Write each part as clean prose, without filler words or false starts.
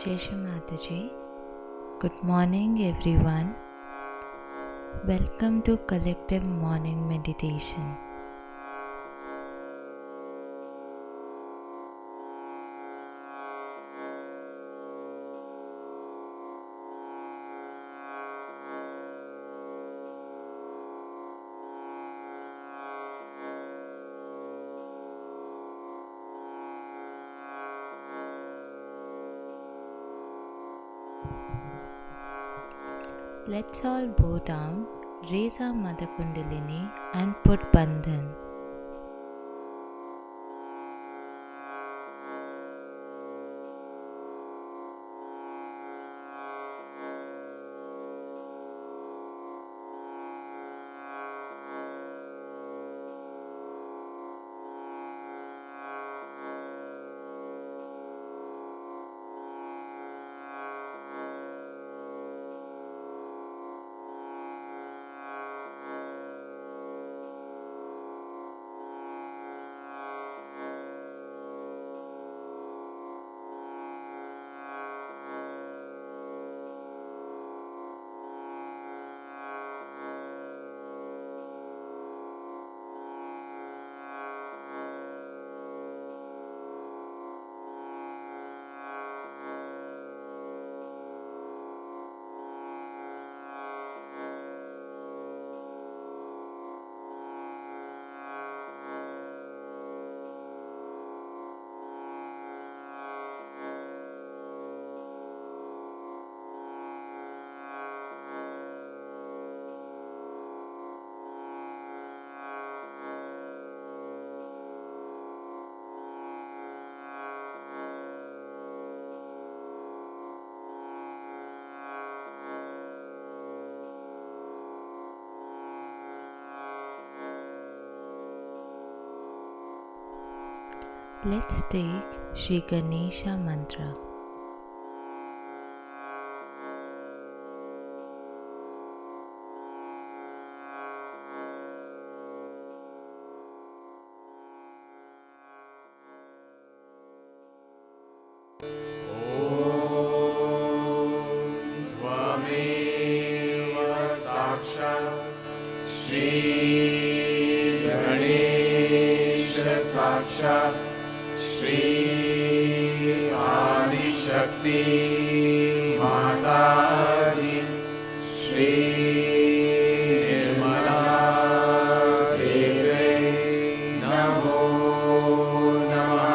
Jai Shri Mataji. Good morning, everyone. Welcome to Collective Morning Meditation. Let's all bow down, raise our Mother Kundalini and put Bandhan. Let's take Shri Ganesha Mantra. साक्षात् श्री आदिशक्ति माताजी श्री निर्मला देवी नमो नमः।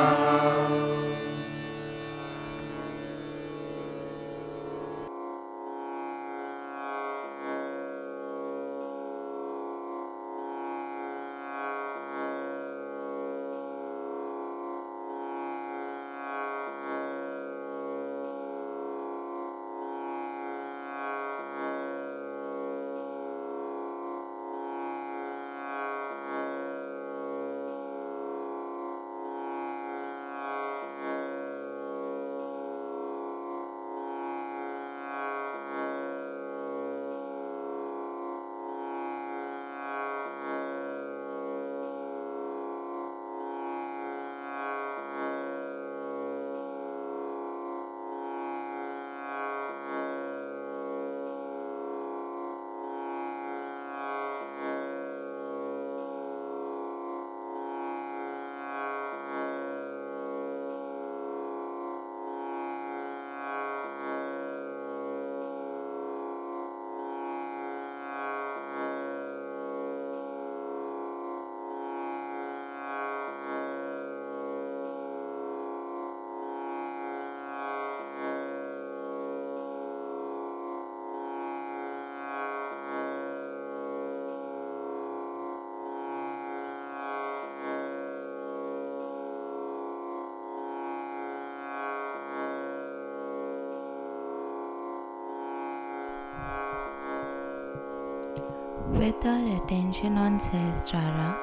With our attention on Sahasrara,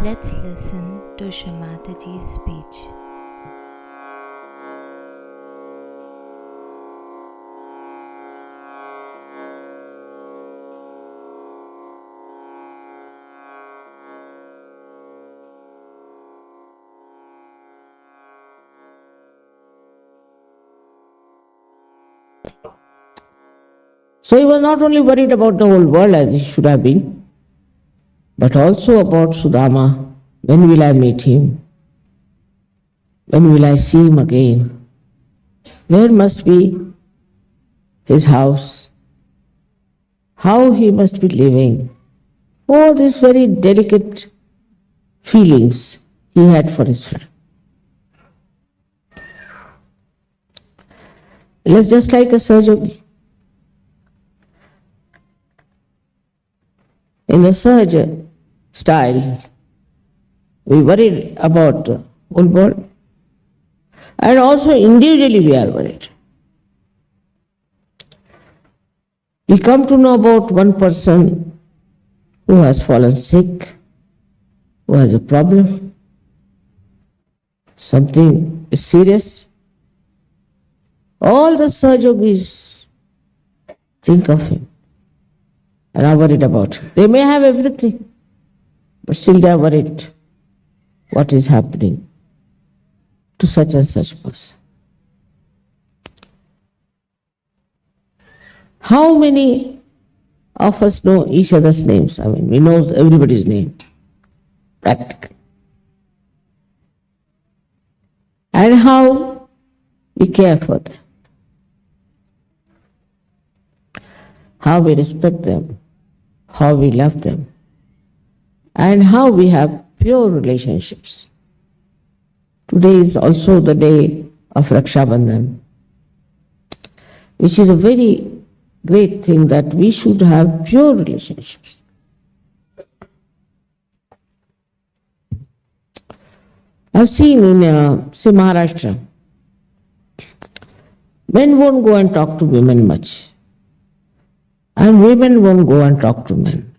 let's listen to Shri Mataji's speech. So he was not only worried about the whole world as he should have been, but also about Sudama. When will I meet him? When will I see him again? Where must be his house? How he must be living? All these very delicate feelings he had for his friend. It's just like a surgery. In the Sahaja style, we worried about the whole world. And also individually we are worried. We come to know about one person who has fallen sick, who has a problem, something is serious. All the Sahajogis think of him and are worried about him. They may have everything, but still they are worried what is happening to such and such person. How many of us know each other's names? I mean, we know everybody's name, practically. And how we care for them, how we respect them, how we love them, and how we have pure relationships. Today is also the day of Raksha Bandhan, which is a very great thing that we should have pure relationships. I've seen in, say, Maharashtra, men won't go and talk to women much, and women won't go and talk to men.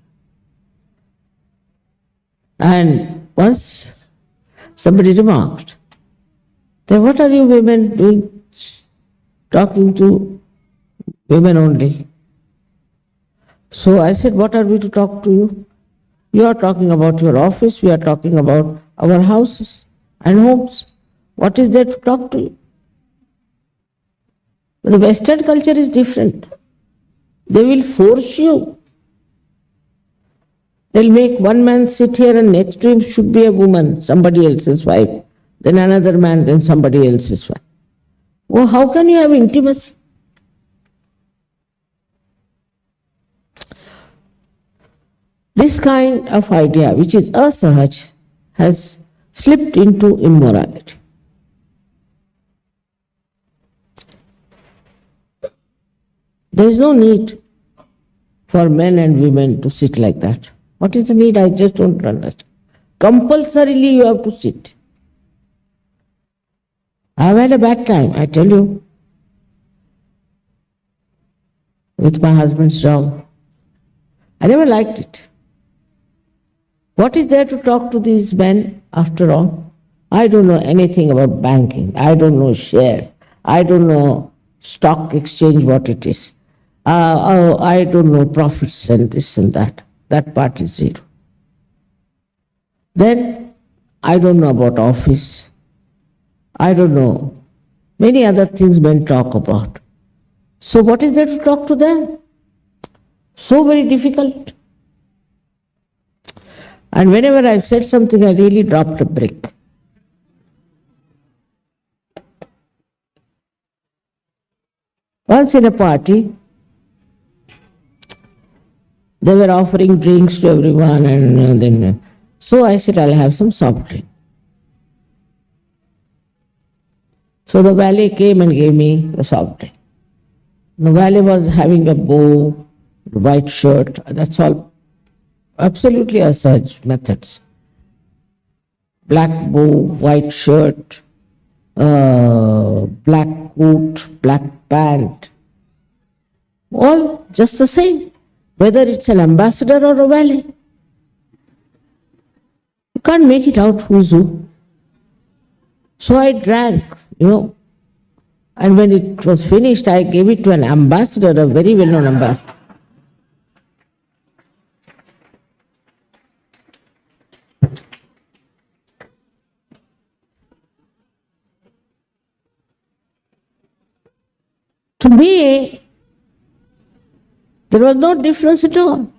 And once somebody remarked, then what are you women doing, talking to women only? So I said, what are we to talk to you? You are talking about your office, we are talking about our houses and homes. What is there to talk to you? But the Western culture is different. They will force you. They'll make one man sit here and next to him should be a woman, somebody else's wife, then another man, then somebody else's wife. Well, how can you have intimacy? This kind of idea, which is asahaj, has slipped into immorality. There is no need for men and women to sit like that. What is the need? I just don't understand. Compulsorily you have to sit. I have had a bad time, I tell you, with my husband's job. I never liked it. What is there to talk to these men after all? I don't know anything about banking. I don't know shares. I don't know stock exchange, what it is. I don't know profits and this and that. That part is zero. Then I don't know about office. I don't know many other things men talk about. So what is there to talk to them? So very difficult. And whenever I said something, I really dropped a brick. Once in a party, they were offering drinks to everyone, and then so I said, I'll have some soft drink. So the valet came and gave me the soft drink. The valet was having a bow, white shirt, that's all. Absolutely asahaj methods. Black bow, white shirt, black coat, black pant, all just the same, whether it's an ambassador or a valet. You can't make it out who's who. So I drank, and when it was finished, I gave it to an ambassador, a very well-known ambassador. To me, There was no difference at all.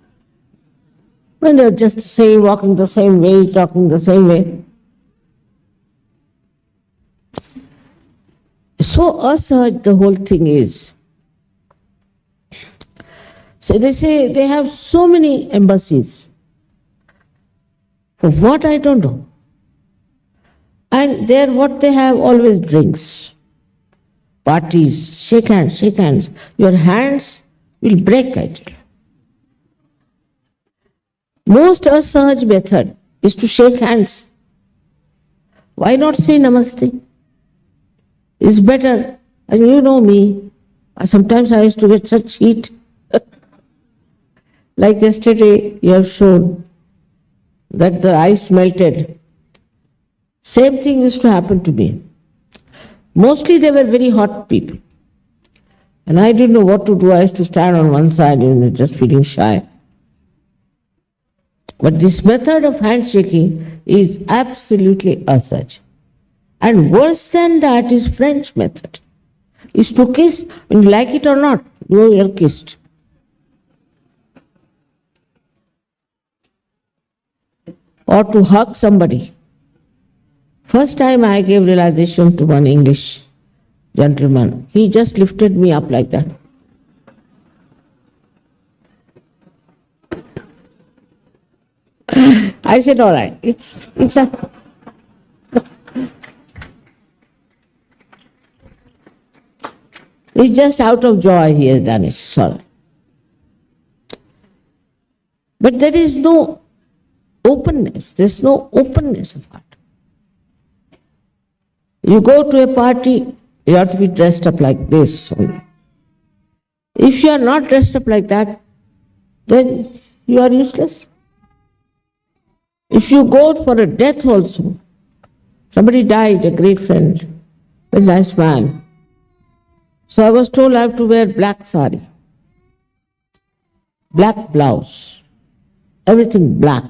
When they were just the same, walking the same way, talking the same way. So asahaj the whole thing is. So they say they have so many embassies. For what, I don't know. And there what they have, always drinks, parties, shake hands, shake hands. Your hands will break, I tell you. Most asahaj method is to shake hands. Why not say namaste? It's better. And you know me, sometimes I used to get such heat. Like yesterday you have shown that the ice melted. Same thing used to happen to me. Mostly they were very hot people. And I didn't know what to do. I used to stand on one side and just feeling shy. But this method of handshaking is absolutely asahaj. And worse than that is French method. Is to kiss, and like it or not, you are kissed. Or to hug somebody. First time I gave realization to one English gentleman, he just lifted me up like that. I said, all right, it's just out of joy he has done it, sorry. But there is no openness, there's no openness of heart. You go to a party, you have to be dressed up like this only. If you are not dressed up like that, then you are useless. If you go for a death also, somebody died, a great friend, a nice man. So I was told I have to wear black sari, black blouse, everything black.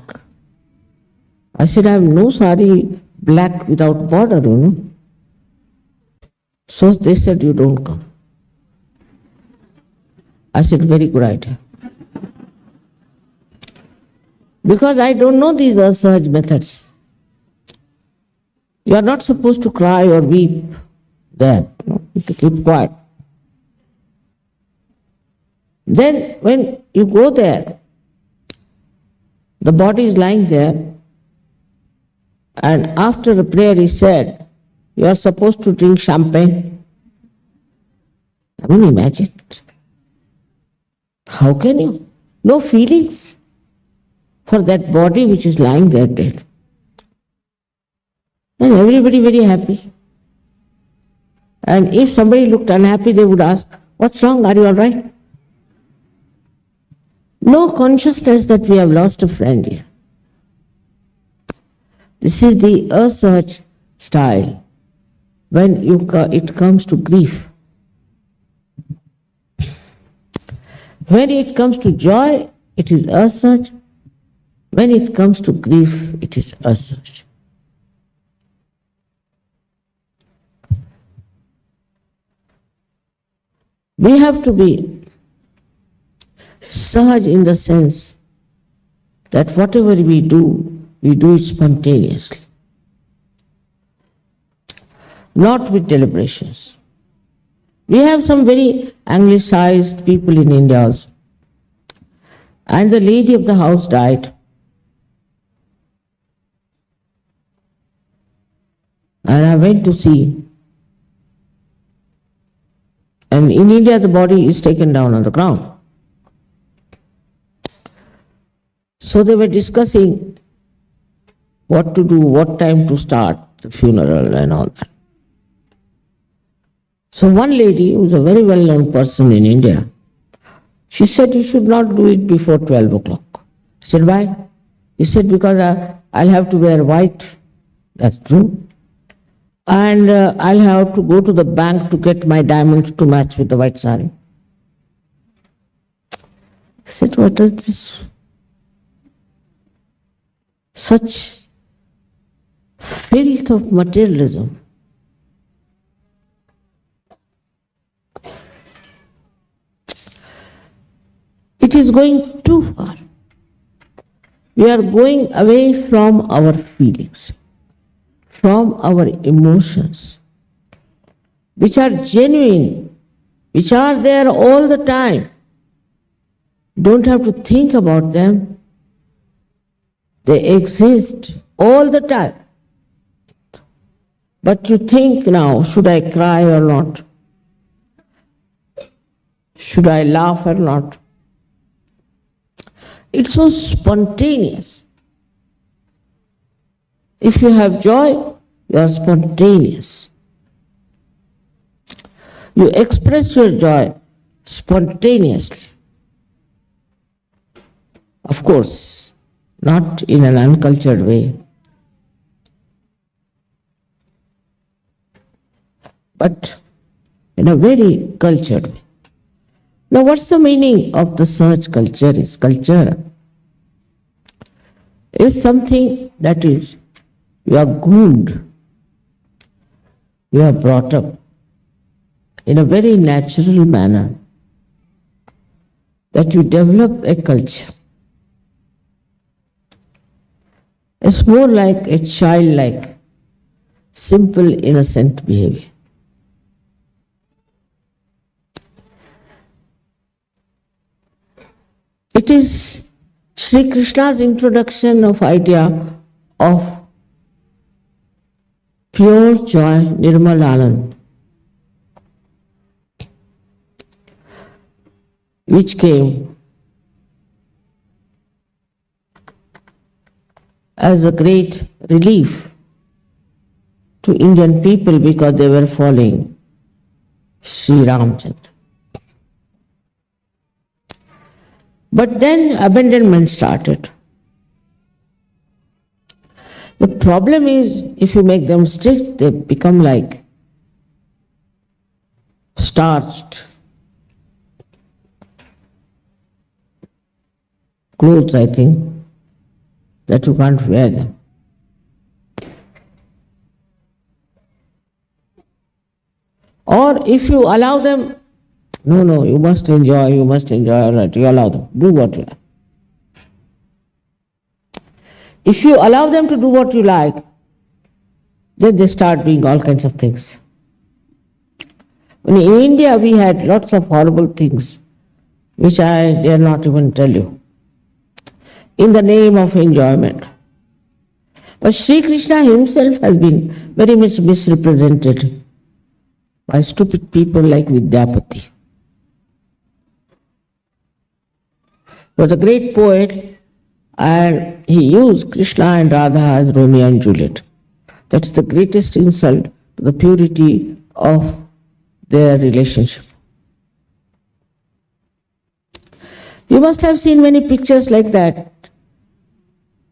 I said, I have no sari black without border, you know. So they said, you don't come. I said, very good idea. Because I don't know these asahaj methods. You are not supposed to cry or weep there. You have to keep quiet. Then when you go there, the body is lying there, and after the prayer is said, you are supposed to drink champagne. I mean, imagine it. How can you? No feelings for that body which is lying there dead. And everybody very happy. And if somebody looked unhappy, they would ask, what's wrong? Are you all right? No consciousness that we have lost a friend here. This is the asahaj style when it comes to grief. When it comes to joy, it is asahaj. When it comes to grief, it is asahaj. We have to be sahaj in the sense that whatever we do it spontaneously, not with deliberations. We have some very anglicized people in India also. And the lady of the house died. And I went to see. And in India, the body is taken down on the ground. So they were discussing what to do, what time to start the funeral and all that. So one lady, who is a very well-known person in India, she said, you should not do it before 12 o'clock. I said, why? He said, because I'll have to wear white. That's true. And I'll have to go to the bank to get my diamonds to match with the white sari. I said, what is this? Such filth of materialism. is going too far. We are going away from our feelings, from our emotions, which are genuine, which are there all the time. Don't have to think about them. They exist all the time. But you think now, should I cry or not? Should I laugh or not? It's so spontaneous. If you have joy, you are spontaneous. You express your joy spontaneously. Of course, not in an uncultured way, but in a very cultured way. Now, what's the meaning of the search culture? Is culture is something that is, you are groomed, you are brought up in a very natural manner, that you develop a culture. It's more like a childlike, simple, innocent behavior. It is Sri Krishna's introduction of idea of pure joy, Nirmal Anand, which came as a great relief to Indian people because they were following Sri Ramchandra. But then abandonment started. The problem is, if you make them strict, they become like starched clothes, I think, that you can't wear them. Or if you allow them, no, you must enjoy, all right, you allow them, do what you like. If you allow them to do what you like, then they start doing all kinds of things. In India, we had lots of horrible things, which I dare not even tell you, in the name of enjoyment. But Sri Krishna himself has been very much misrepresented by stupid people like Vidyapati. He was a great poet, and he used Krishna and Radha as Romeo and Juliet. That's the greatest insult to the purity of their relationship. You must have seen many pictures like that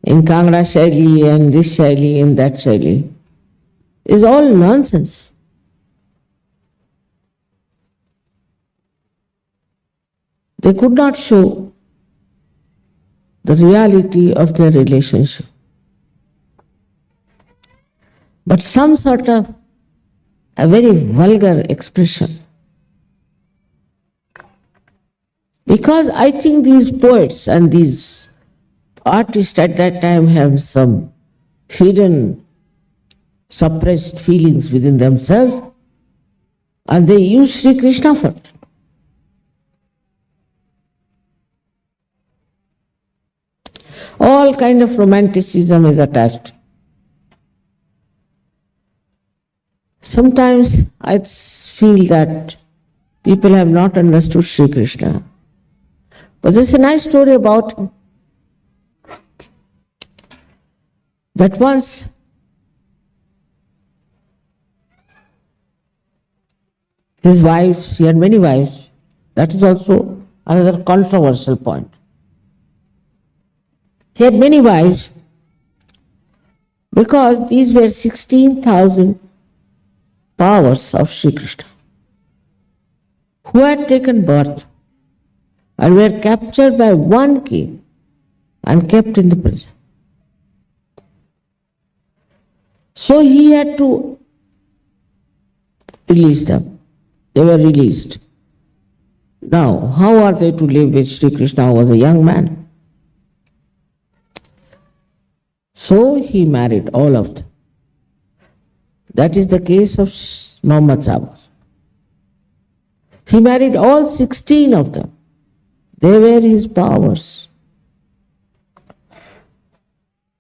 in Kangra Shaili and this Shaili and that Shaili. It's all nonsense. They could not show the reality of their relationship, but some sort of a very vulgar expression. Because I think these poets and these artists at that time have some hidden, suppressed feelings within themselves, and they use Sri Krishna for that. All kind of romanticism is attached. Sometimes I feel that people have not understood Sri Krishna. But there's a nice story about him. That once his wives, he had many wives, that is also another controversial point. He had many wives because these were 16,000 powers of Sri Krishna who had taken birth and were captured by one king and kept in the prison. So he had to release them. They were released. Now, how are they to live with Sri Krishna who was a young man? So he married all of them. That is the case of Muhammad Sahib. He married all 16 of them. They were his powers.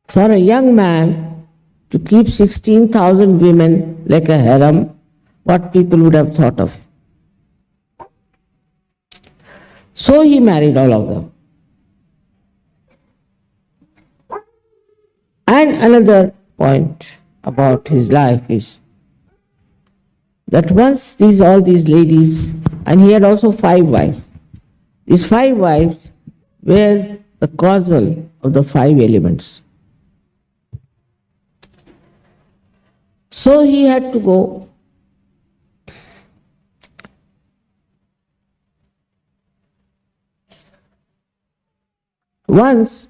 For a young man to keep 16,000 women like a harem, what people would have thought of. So he married all of them. And another point about his life is that once all these ladies, and he had also 5 wives, these 5 wives were the causal of the 5 elements. So he had to go. Once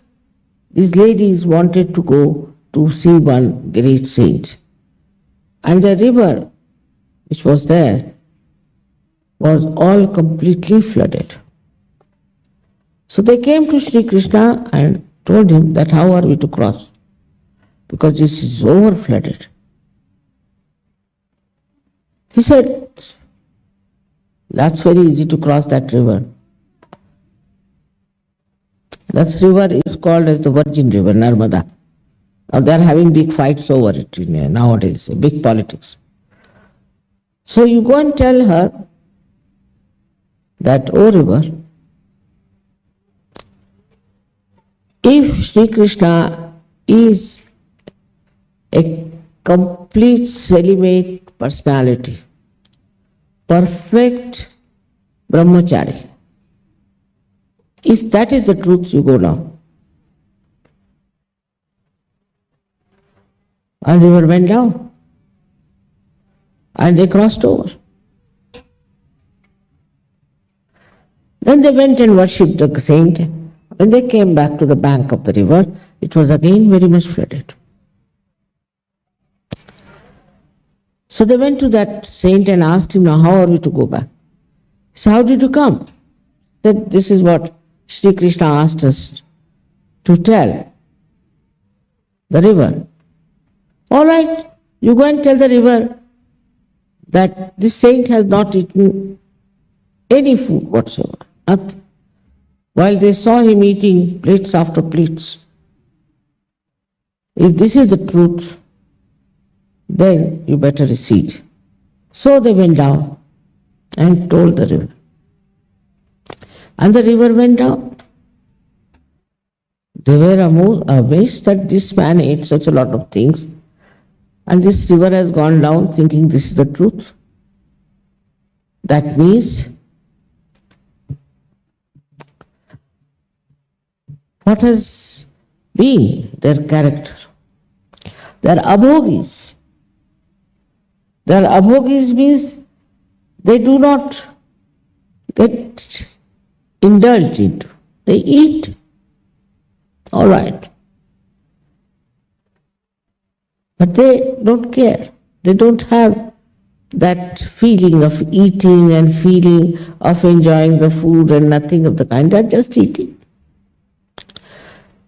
these ladies wanted to go to see one great saint, and the river which was there was all completely flooded. So they came to Sri Krishna and told him that how are we to cross, because this is over flooded. He said, that's very easy to cross that river. That river is called as the Virgin River, Narmada. Now they are having big fights over it nowadays, big politics. So you go and tell her that, O river, if Sri Krishna is a complete celibate personality, perfect brahmachari, if that is the truth, you go now. And river went down. And they crossed over. Then they went and worshipped the saint. When they came back to the bank of the river, it was again very much flooded. So they went to that saint and asked him, now how are we to go back? He said, how did you come? He said, this is what Sri Krishna asked us to tell the river. All right, you go and tell the river that this saint has not eaten any food whatsoever, nothing, while they saw him eating plates after plates. If this is the truth, then you better recede. So they went down and told the river. And the river went down. They were amazed that this man ate such a lot of things, and this river has gone down thinking this is the truth. That means what has been their character? They are abhogis. They are abhogis means they do not get indulged into. They eat. All right. But they don't care. They don't have that feeling of eating and feeling of enjoying the food and nothing of the kind. They're just eating.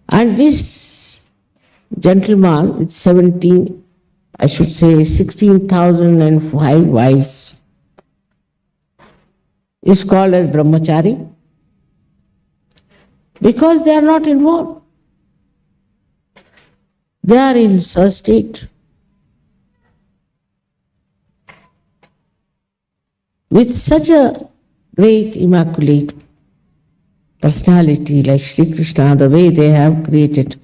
And this gentleman with 16,005 wives is called as brahmachari because they are not involved. They are in such state. With such a great immaculate personality like Sri Krishna, the way they have created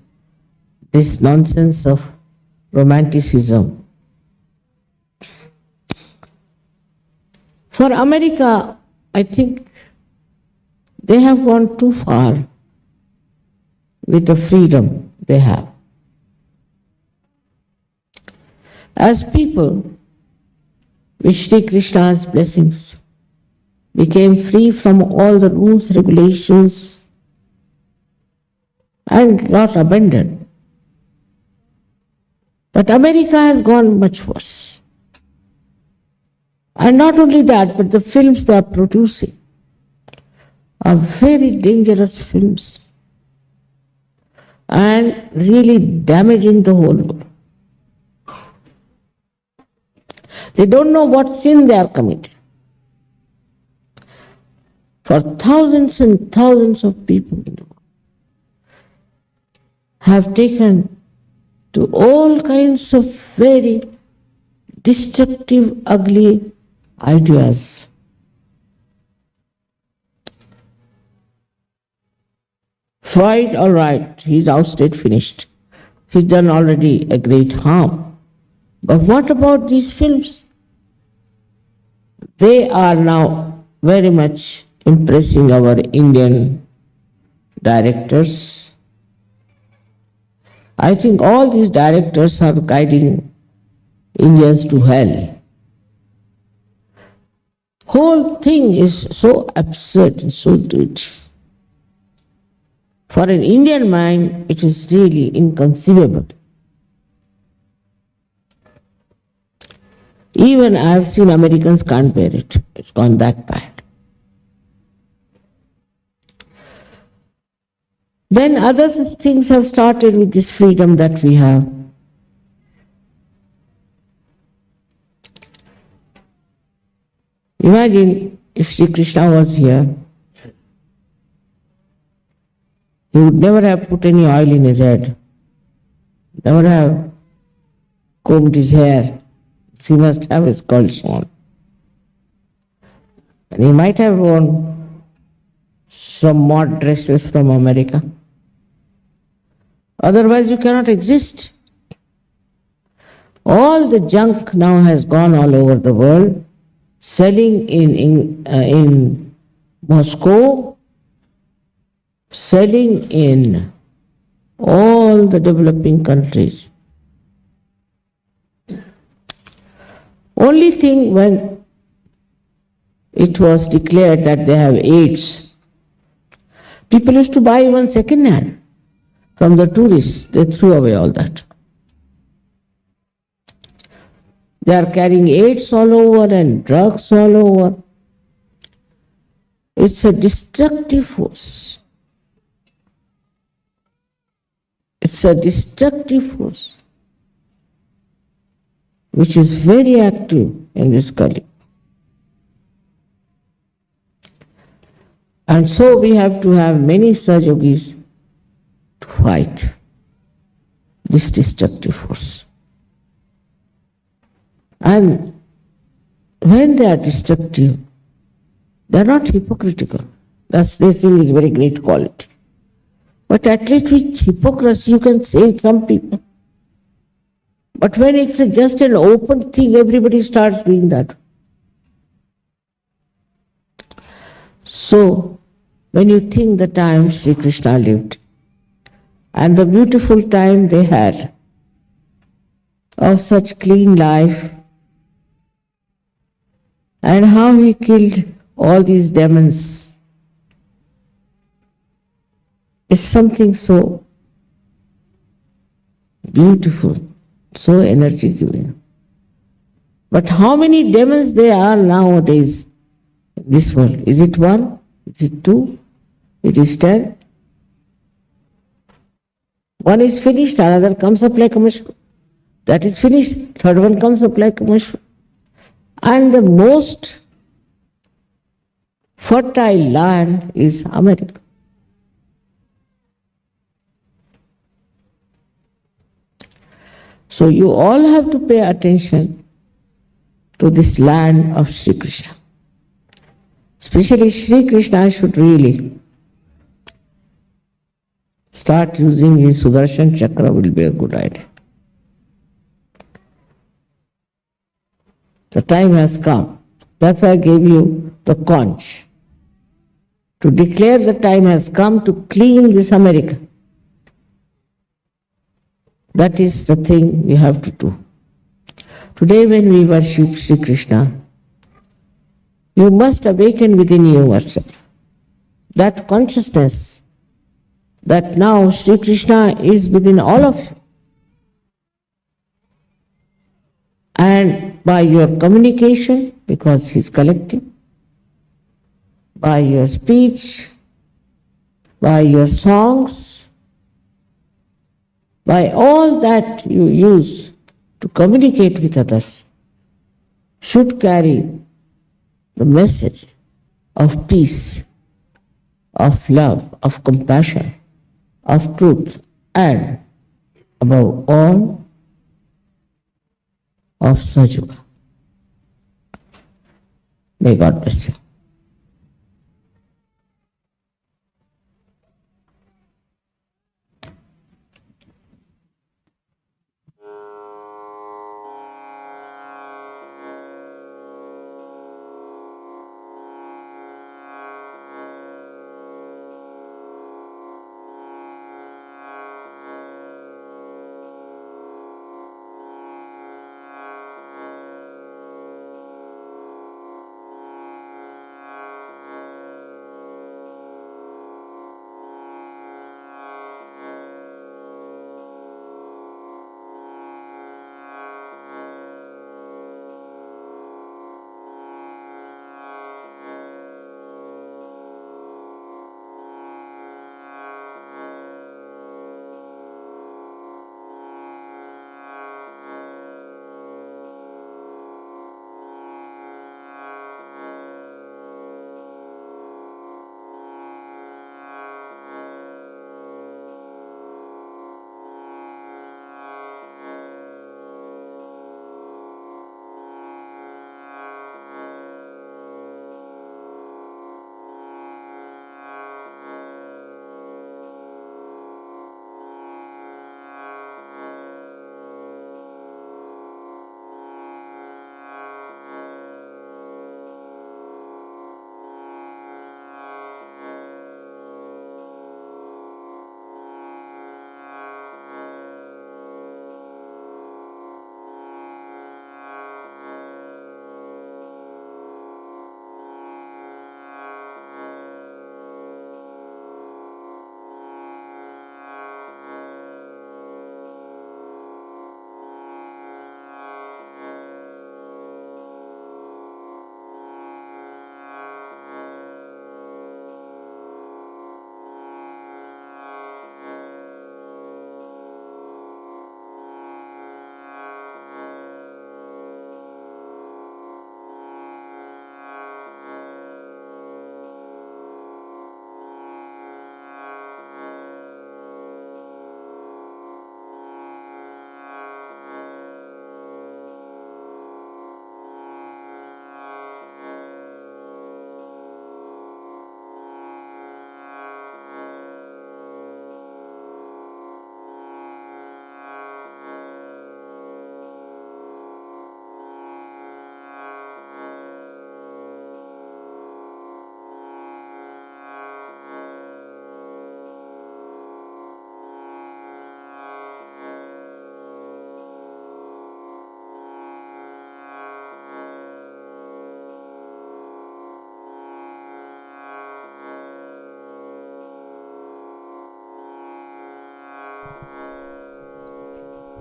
this nonsense of romanticism. For America, I think they have gone too far with the freedom they have. As people, with Sri Krishna's blessings, became free from all the rules, regulations, and got abandoned. But America has gone much worse. And not only that, but the films they are producing are very dangerous films and really damaging the whole world. They don't know what sin they are committing. For thousands and thousands of people in the world have taken to all kinds of very destructive, ugly ideas. Freud, all right, he's ousted, finished. He's done already a great harm. But what about these films? They are now very much impressing our Indian directors. I think all these directors are guiding Indians to hell. Whole thing is so absurd and so dirty. For an Indian mind, it is really inconceivable. Even I have seen Americans can't bear it. It's gone that bad. Then other things have started with this freedom that we have. Imagine if Sri Krishna was here, he would never have put any oil in his head, never have combed his hair. He must have his curls on. And he might have worn some mod dresses from America. Otherwise you cannot exist. All the junk now has gone all over the world, selling in Moscow, selling in all the developing countries. Only thing when it was declared that they have AIDS, people used to buy even second hand from the tourists. They threw away all that. They are carrying AIDS all over and drugs all over. It's a destructive force. It's a destructive force which is very active in this Kali. And so we have to have many Sahajogis to fight this destructive force. And when they are destructive, they are not hypocritical. That's the thing is very great quality. But at least with hypocrisy you can save some people. But when it's just an open thing, everybody starts doing that. So, when you think the time Sri Krishna lived, and the beautiful time they had of such clean life, and how he killed all these demons, is something so beautiful, so energy giving. But how many demons there are nowadays in this world? Is it one? Is it two? It is 10? One is finished, another comes up like a mushroom. That is finished, third one comes up like a mushroom. And the most fertile land is America. So you all have to pay attention to this land of Sri Krishna. Especially Sri Krishna should really start using his Sudarshan Chakra, will be a good idea. The time has come. That's why I gave you the conch. To declare the time has come to clean this America. That is the thing we have to do. Today when we worship Sri Krishna, you must awaken within yourself that consciousness that now Sri Krishna is within all of you. And by your communication, because he is collective, by your speech, by your songs, by all that you use to communicate with others, should carry the message of peace, of love, of compassion, of truth, and above all, of Sahaja. May God bless you.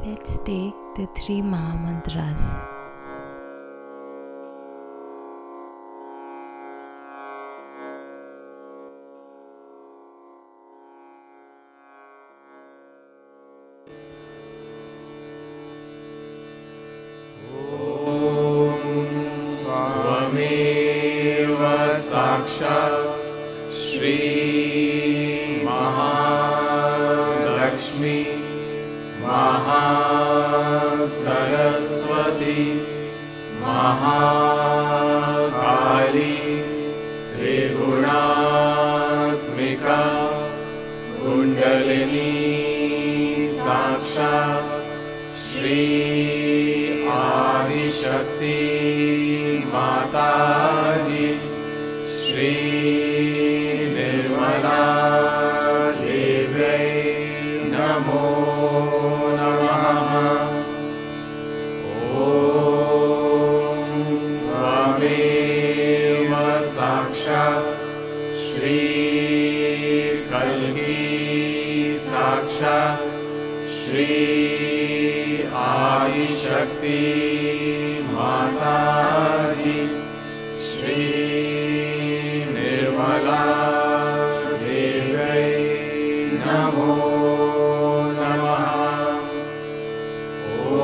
Let's take the three Mahamantras. त्वमेव साक्षात् श्री महालक्ष्मी महासरस्वती महाकाली त्रिगुणात्मिका कुण्डलिनी साक्षात् श्री आदिशक्ति माताजी श्री निर्मला देव्यै नमो नमः। ॐ त्वमेव साक्षात् श्री कल्की साक्षात् श्री आदिशक्ति माताजी श्री निर्मला निर्मला देव्यै नमो नमः। ॐ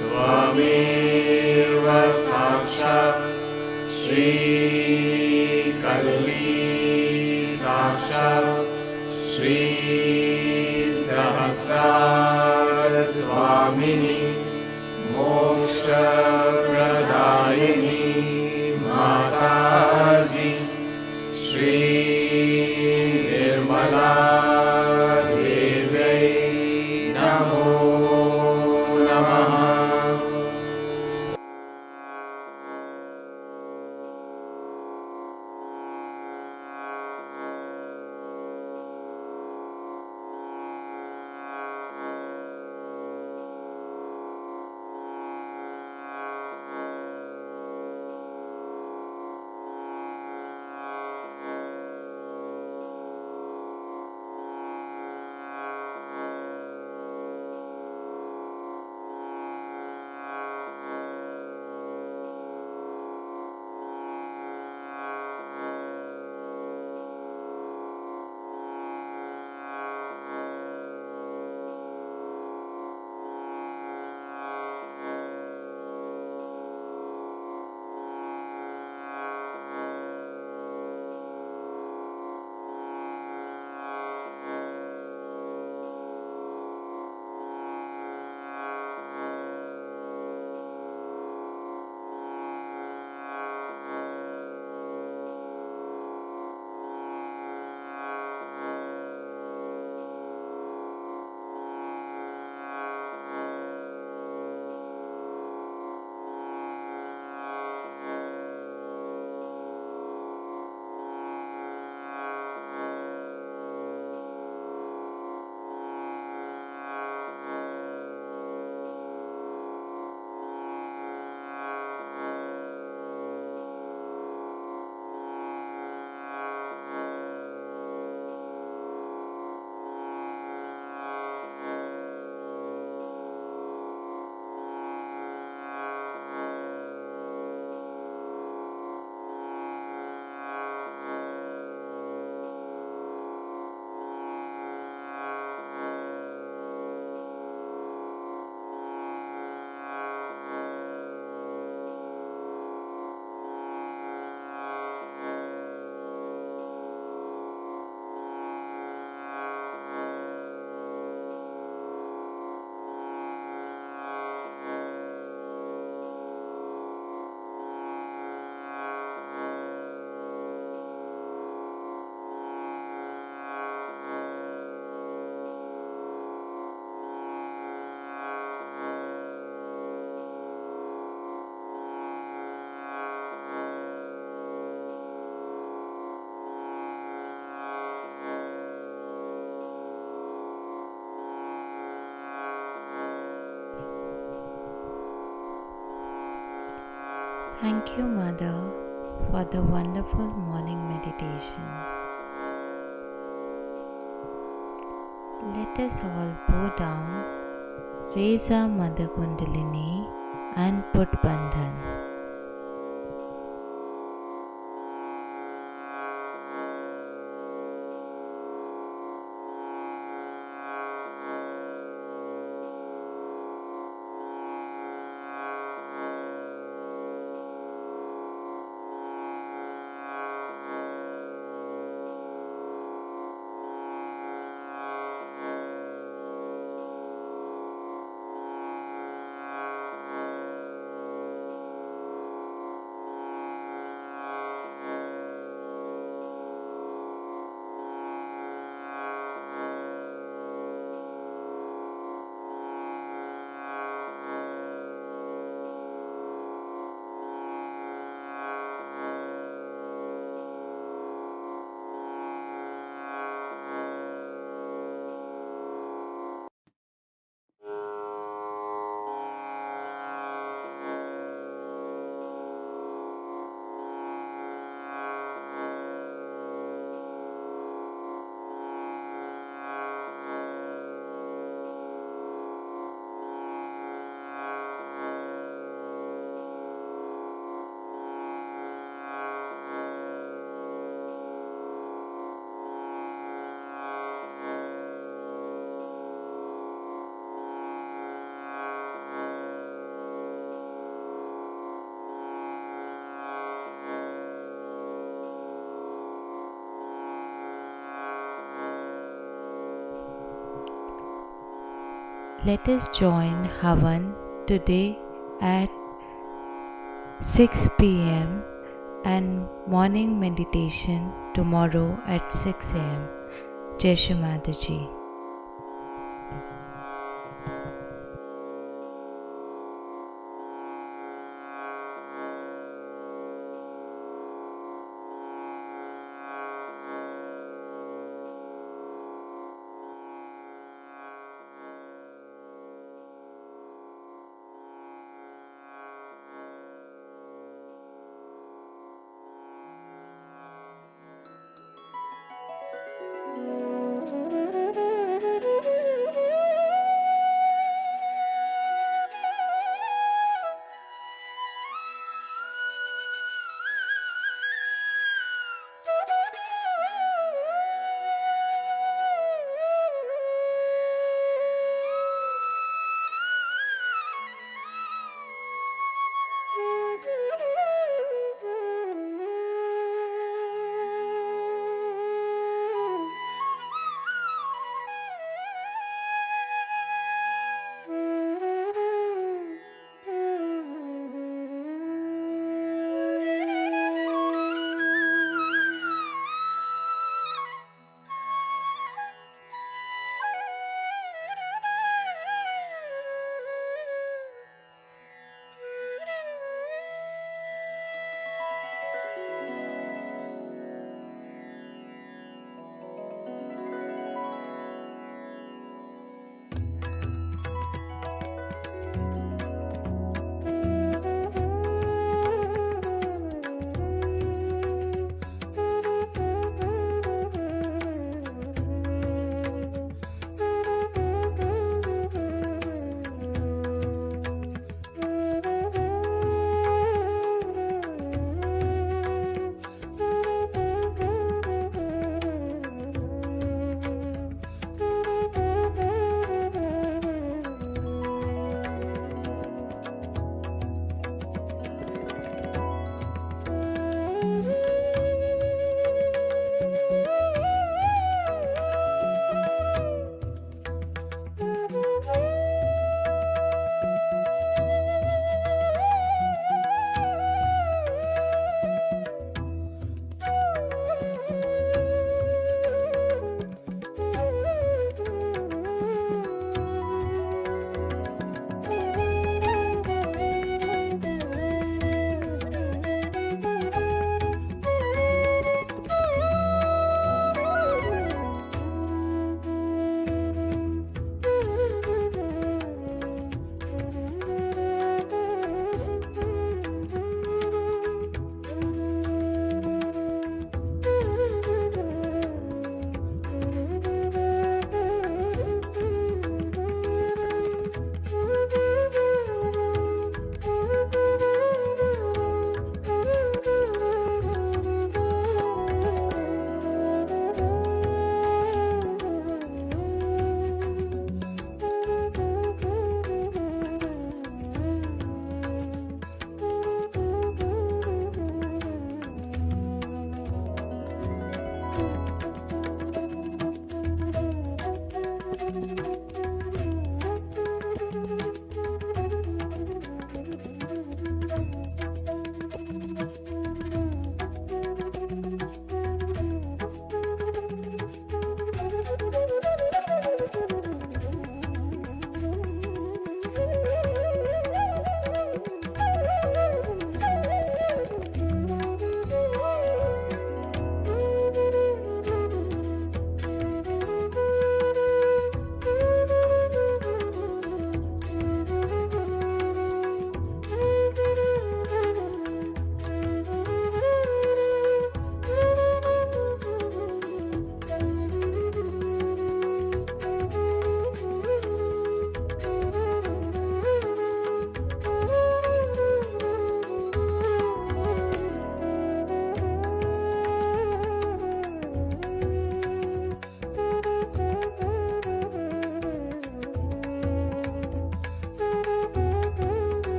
त्वमेव साक्षात् श्रीकल्ली साक्षात् श्रीसहस्रस्वामिनी मोक्षप्रदायिनी माताजी श्री निर्मला देव्यै नमो नमः। Thank you, Mother, for the wonderful morning meditation. Let us all bow down, raise our Mother Kundalini and put Bandhan. Let us join Havan today at 6 p.m. and morning meditation tomorrow at 6 a.m. Jai Shri Mataji.